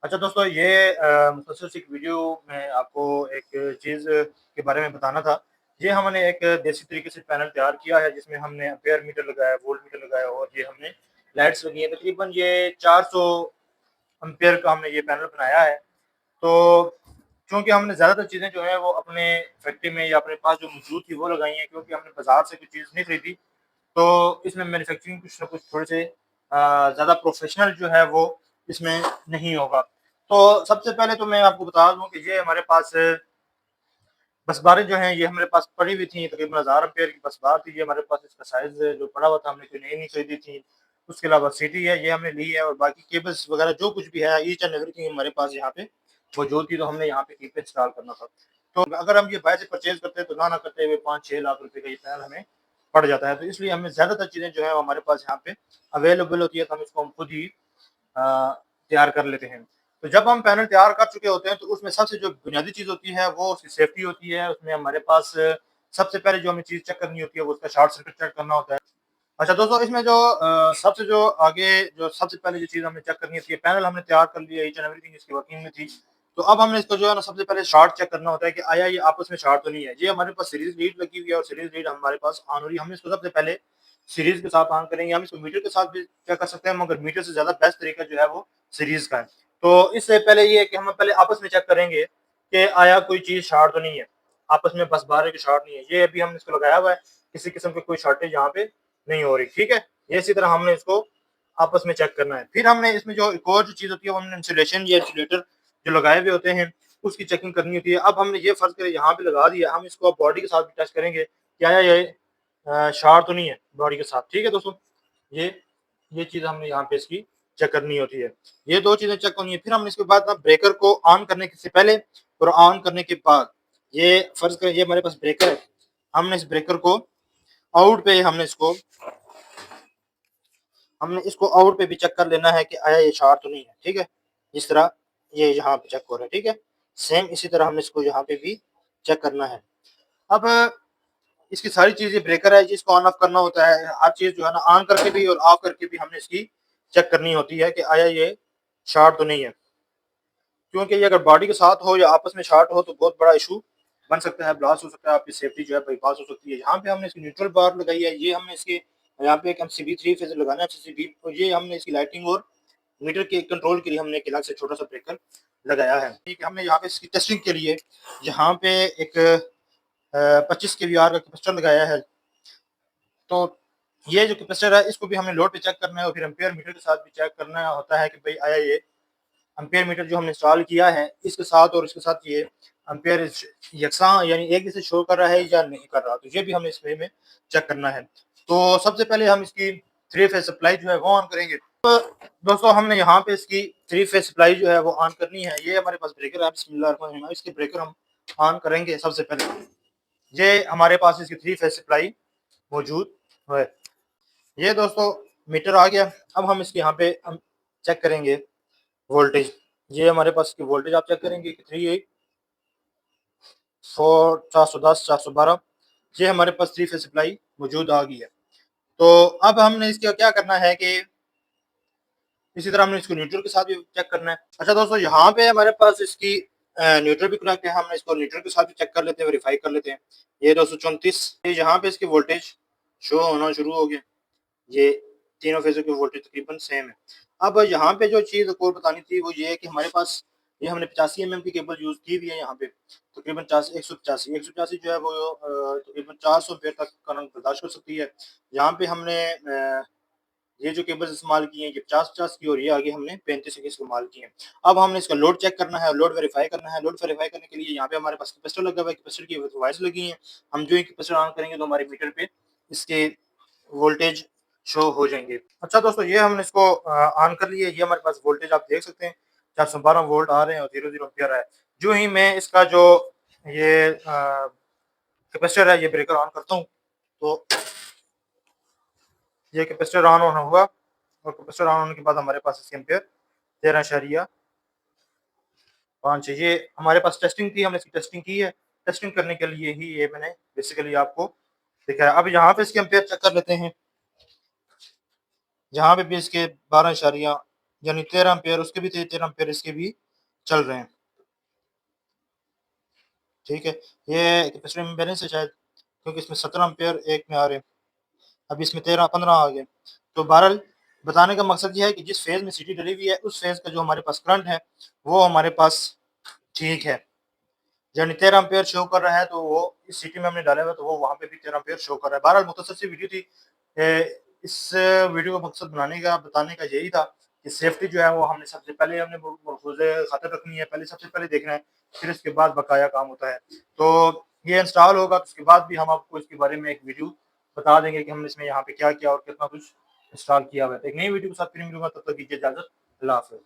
अच्छा दोस्तों, ये मुख्तसर सी एक वीडियो में आपको एक चीज़ के बारे में बताना था। ये हमने एक देसी तरीके से पैनल तैयार किया है, जिसमें हमने एम्पेयर मीटर लगाया, वोल्ट मीटर लगाया और ये हमने लाइट्स लगी हैं। तकरीबन ये 400 एम्पेयर का हमने ये पैनल बनाया है। तो चूँकि हमने ज़्यादातर चीज़ें जो हैं वो अपने फैक्ट्री में या अपने पास जो मौजूद थी वो लगाई हैं, क्योंकि हमने बाज़ार से कोई चीज़ नहीं खरीदी। तो इसमें मैन्युफैक्चरिंग कुछ न कुछ थोड़े से ज़्यादा प्रोफ़ेशनल जो है वो इसमें नहीं होगा। तो सबसे पहले तो मैं आपको बता दूँ कि ये हमारे पास बसबारें जो हैं ये हमारे पास पड़ी हुई थी, तकरीबन 1000 एम्पेयर की बसबार थी। ये हमारे पास इसका साइज़ जो पड़ा हुआ था, हमने कोई नई नहीं खरीदी थी। उसके अलावा सीटी है, ये हमने ली है और बाकी केबल्स वगैरह जो कुछ भी है, ईच एंड एवरीथिंग हमारे पास यहाँ पे मौजूद थी, तो हमने यहाँ पे केबल इंस्टॉल करना था। तो अगर हम ये बाहर से परचेज़ करते हैं तो ना करते हुए 5-6 लाख रुपए का ये पैनल हमें पड़ जाता है। तो इसलिए हमें ज़्यादातर चीज़ें जो है वो हमारे पास यहाँ पे अवेलेबल होती है, तो हम इसको हम खुद ही तैयार कर लेते हैं। तो जब हम पैनल तैयार कर चुके होते हैं तो उसमें सबसे जो बुनियादी चीज़ होती है वो उसकी सेफ्टी होती है। उसमें हमारे पास सबसे पहले जो हमें चीज़ चेक करनी होती है वो उसका शॉर्ट सर्किट चेक करना होता है। अच्छा दोस्तों, इसमें जो सबसे जो आगे जो सबसे पहले जो चीज़ हमें चेक करनी होती है, पैनल हमने तैयार कर लिया, ईच एंड एवरीथिंग इसकी वर्किंग में थी। तो अब हमने इसको जो है ना सबसे पहले शॉर्ट चेक करना होता है कि आया ये आपस में शॉर्ट तो नहीं है। ये हमारे पास सीरीज़ लीड लगी हुई है और सीरीज़ लीड हमारे पास ऑन हो रही है। हम इसको सबसे पहले सीरीज़ के साथ ऑन करेंगे। हम इसको मीटर के साथ भी चेक कर सकते हैं, मगर मीटर से ज़्यादा बेस्ट तरीका जो है वो सीरीज़ का है। तो इससे पहले ये है कि हम पहले आपस में चेक करेंगे कि आया कोई चीज़ शॉर्ट तो नहीं है। आपस में बस बारह की शॉर्ट नहीं है। ये अभी हमने इसको लगाया हुआ है, किसी किस्म की कोई शॉर्टेज यहाँ पे नहीं हो रही, ठीक है? ये इसी तरह हमने इसको आपस में चेक करना है। फिर हमने इसमें जो एक और जो चीज़ होती है वो हमने इंसुलेशन या इंसुलेटर जो लगाए हुए होते हैं, उसकी चेकिंग करनी होती है। अब हमने ये फ़र्ज़ करें यहाँ पे लगा दिया, हम इसको अब बॉडी के साथ भी टेस्ट करेंगे, क्या ये शॉर्ट तो नहीं है बॉडी के साथ, ठीक है दोस्तों? ये ये चीज़ हमने यहाँ पे इसकी चेक करनी होती है। ये 2 चीज़ें चेक करनी है। फिर हमने इसके बाद ना ब्रेकर को ऑन करने से पहले और ऑन करने के बाद, ये फ़र्ज़ करें ये हमारे पास ब्रेकर है, हमने इस ब्रेकर को आउट पे हमने इसको आउट पे भी चेक कर लेना है कि आया ये शॉर्ट तो नहीं है, ठीक है? जिस तरह ये यहाँ पे चेक हो रहा है, ठीक है? सेम इसी तरह हमने इसको यहाँ पे भी चेक करना है। अब इसकी सारी चीज़ें ब्रेकर है जिसको ऑन ऑफ करना होता है, हर चीज़ जो है ना ऑन करके भी और ऑफ करके भी हमने इसकी चेक करनी होती है कि आया ये शॉर्ट तो नहीं है। क्योंकि ये अगर बॉडी के साथ हो या आपस में शॉर्ट हो तो बहुत बड़ा इशू बन सकता है, ब्लास्ट हो सकता है, आपकी सेफ्टी जो है बाईपास हो सकती है। यहाँ पे हमने इसकी न्यूट्रल बार लगाई है, ये हमने इसके यहाँ पे एक एमसीबी 3 फेज़ लगाना है एमसीबी, और ये हमने इसकी लाइटिंग और मीटर के कंट्रोल के लिए हमने एक अलग से छोटा-सा ब्रेकर लगाया है। ठीक है, हमने यहाँ पे इसकी टेस्टिंग के लिए यहाँ पे एक 25 केवीआर का कैपेसिटर लगाया है। तो ये जो कैपेसिटर है इसको भी हमने लोड पे चेक करना है और फिर एम्पेयर मीटर के साथ भी चेक करना होता है कि भई आया ये एम्पेयर मीटर जो हमने इंस्टॉल किया है इसके साथ और इसके साथ ये एम्पेयर यकसां यानी एक जैसे शो कर रहा है या नहीं कर रहा, तो ये भी हमें इस वे में चेक करना है। तो सबसे पहले हम इसकी 3 फेज़ सप्लाई जो है वो ऑन करेंगे। तो दोस्तों, हमने यहाँ पे इसकी 3 फेज़ सप्लाई जो है वो ऑन करनी है। ये हमारे पास ब्रेकर है, बिस्मिल्लाह इसके ब्रेकर हम ऑन करेंगे सबसे पहले। ये हमारे पास इसकी 3 फेज़ सप्लाई मौजूद है। ये दोस्तों मीटर आ गया। अब हम इसके यहाँ पे हम चेक करेंगे वोल्टेज। ये हमारे पास की वोल्टेज आप चेक करेंगे कि 38 4 410 412, ये हमारे पास 3 फेज़ सप्लाई मौजूद आ गई है। तो अब हमने इसका क्या करना है कि इसी तरह हमने इसको न्यूट्रल के साथ भी चेक करना है। अच्छा दोस्तों, यहाँ पे हमारे पास इसकी न्यूट्रल भी कनेक्ट है, हमने इसको न्यूट्रल के साथ भी चेक कर लेते हैं, वेरीफाई कर लेते हैं। ये 234, ये यहाँ पे इसकी वोल्टेज शो होना शुरू हो गया। ये तीनों फेज़ों की वोल्टेज तकरीबन सेम है। अब यहाँ पे जो चीज़ एक और बतानी थी वो ये है कि हमारे पास ये हमने 85 एमएम की केबल यूज़ की हुई है यहाँ पे, तकरीबन 185 जो है वो तकरीबन 400 एम्पीयर तक करंट बर्दाश्त कर सकती है। यहाँ पे हमने ये जो केबल्स इस्तेमाल की हैं ये 50-50 की और ये आगे हमने 35 की इस्तेमाल की हैं। अब हमने इसका लोड चेक करना है, लोड वेरीफाई करना है। लोड वेरीफाई करने के लिए यहाँ पे हमारे पास कैपेसिटर लगा हुआ है, कैपेसिटर की वायर्स लगी हैं। हम जो ही कैपेसिटर ऑन करेंगे तो हमारे मीटर पे इसके वोल्टेज शो हो जाएँगे। अच्छा दोस्तों, ये हमने इसको ऑन कर लिया है। ये हमारे पास वोल्टेज आप देख सकते हैं 412 वोल्ट आ रहे हैं और 00 एम्पीयर है। जो ही मैं इसका जो ये कैपेसिटर है ये ब्रेकर ऑन करता हूँ, तो ये कैपेसिटर ऑन होना हुआ और कैपेसिटर ऑन होने के बाद हमारे पास इसके एम्पीयर 13.5 ये हमारे पास टेस्टिंग थी, हमने इसकी टेस्टिंग की है। टेस्टिंग करने के लिए ही ये मैंने बेसिकली आपको दिखाया। अब यहाँ पे इसके एम्पीयर चेक कर लेते हैं। यहाँ पे भी इसके 12 यानी 13 एम्पीयर उसके भी थे, 13 एम्पीयर इसके भी चल रहे हैं। ठीक है, ये कैपेसिटर इम्बैलेंस है शायद, क्योंकि इसमें 17 एम्पीयर एक में आ रहे हैं, अभी इसमें 13-15 आ गए। तो बहरहाल बताने का मकसद ये है कि जिस फेज़ में सीटी डली हुई है, उस फेज़ का जो हमारे पास करंट है, वो हमारे पास ठीक है। यानी 13 एम्पीयर शो कर रहा है, तो वो इस सिटी में हमने डाला हुआ है, तो वो वहाँ पे भी 13 एम्पीयर शो कर रहा है। बहरहाल मुख्तसर सी वीडियो थी। इस वीडियो का मकसद बनाने का, बताने का यही था कि सेफ्टी जो है वो हमने सबसे पहले हमने महफूज़ ख़ातर रखनी है, पहले सबसे पहले देखना है, फिर इसके बाद बकाया काम होता है। तो ये इंस्टॉल होगा, तो उसके बाद भी हम आपको इसके बारे में एक वीडियो बता देंगे कि हमने इसमें यहाँ पे क्या किया और कितना कुछ इंस्टॉल किया हुआ है। तो एक नई वीडियो के साथ फिर मिलूँगा, तब तक दीजिए इजाज़त। अल्लाह हाफ़िज़।